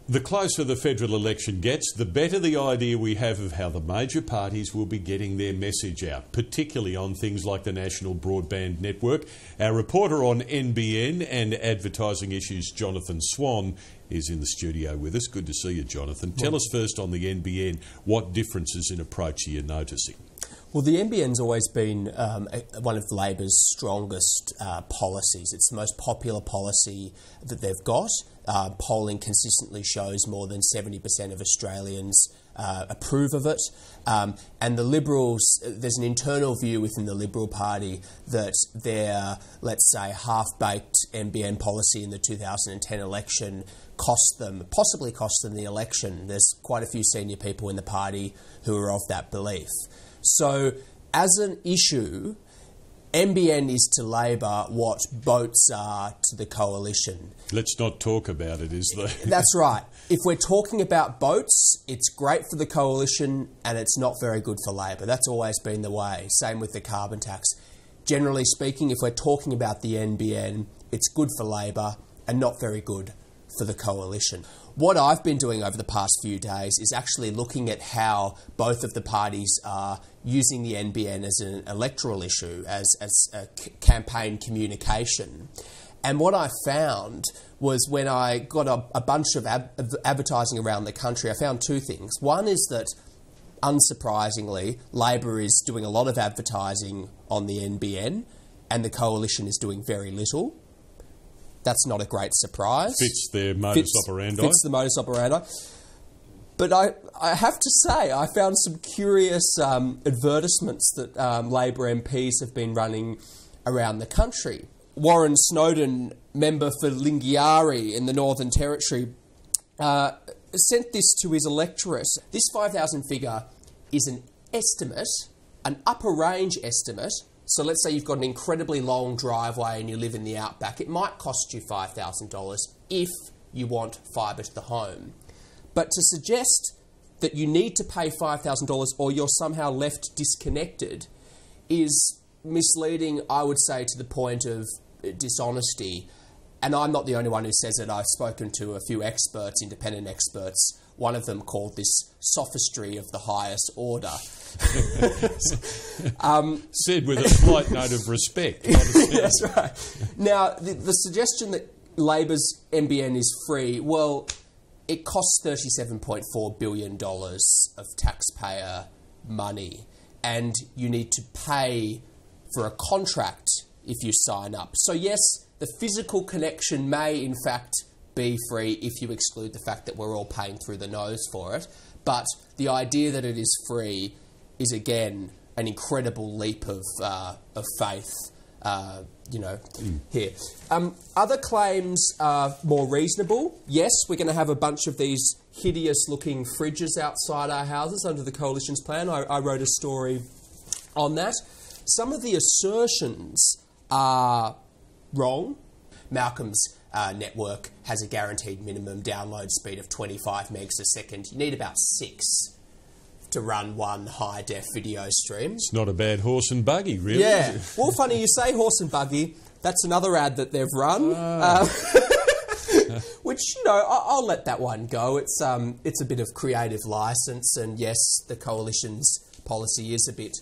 The closer the federal election gets, the better the idea we have of how the major parties will be getting their message out, particularly on things like the National Broadband Network. Our reporter on NBN and advertising issues, Jonathan Swan, is in the studio with us. Good to see you, Jonathan. Tell us first on the NBN, what differences in approach are you noticing? Well, the NBN's always been one of Labor's strongest policies. It's the most popular policy that they've got. Polling consistently shows more than 70% of Australians approve of it. And the Liberals, there's an internal view within the Liberal Party that their, let's say, half-baked NBN policy in the 2010 election possibly cost them the election. There's quite a few senior people in the party who are of that belief. So, as an issue, NBN is to Labor what boats are to the Coalition. Let's not talk about it, is there? That's right. If we're talking about boats, it's great for the Coalition and it's not very good for Labor. That's always been the way. Same with the carbon tax. Generally speaking, if we're talking about the NBN, it's good for Labor and not very good for the Coalition. What I've been doing over the past few days is actually looking at how both of the parties are using the NBN as an electoral issue, as a campaign communication. And what I found was when I got a bunch of advertising around the country, I found two things. One is that, unsurprisingly, Labor is doing a lot of advertising on the NBN and the Coalition is doing very little. That's not a great surprise. Fits their modus operandi. Fits the modus operandi. But I have to say, I found some curious advertisements that Labor MPs have been running around the country. Warren Snowden, member for Lingiari in the Northern Territory, sent this to his electorate. This 5,000 figure is an estimate, an upper range estimate. So let's say you've got an incredibly long driveway and you live in the outback. It might cost you $5,000 if you want fibre to the home. But to suggest that you need to pay $5,000 or you're somehow left disconnected is misleading, I would say, to the point of dishonesty. And I'm not the only one who says it. I've spoken to a few experts, independent experts. One of them called this sophistry of the highest order. Said with a slight note of respect. That's right. Now, the suggestion that Labor's NBN is free, well, it costs $37.4 billion of taxpayer money, and you need to pay for a contract if you sign up. So yes, the physical connection may in fact be free if you exclude the fact that we're all paying through the nose for it, but the idea that it is free is again an incredible leap of faith, here. Other claims are more reasonable. Yes, we're going to have a bunch of these hideous-looking fridges outside our houses under the Coalition's plan. I wrote a story on that. Some of the assertions are wrong. Malcolm's network has a guaranteed minimum download speed of 25 megs a second. You need about 6 to run one high-def video stream. It's not a bad horse and buggy, really. Yeah. Well, funny you say horse and buggy. That's another ad that they've run. Which, I'll let that one go. It's a bit of creative license, and yes, the Coalition's policy is a bit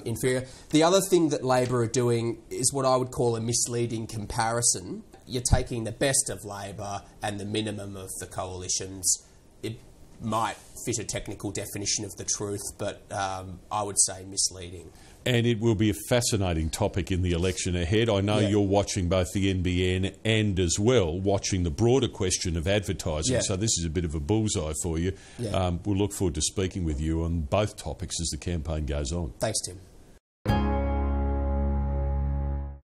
inferior. The other thing that Labor are doing is what I would call a misleading comparison. You're taking the best of Labor and the minimum of the Coalition's. It might fit a technical definition of the truth, but I would say misleading. And it will be a fascinating topic in the election ahead. I know you're watching both the NBN and as well watching the broader question of advertising, so this is a bit of a bullseye for you. We'll look forward to speaking with you on both topics as the campaign goes on. Thanks, Tim.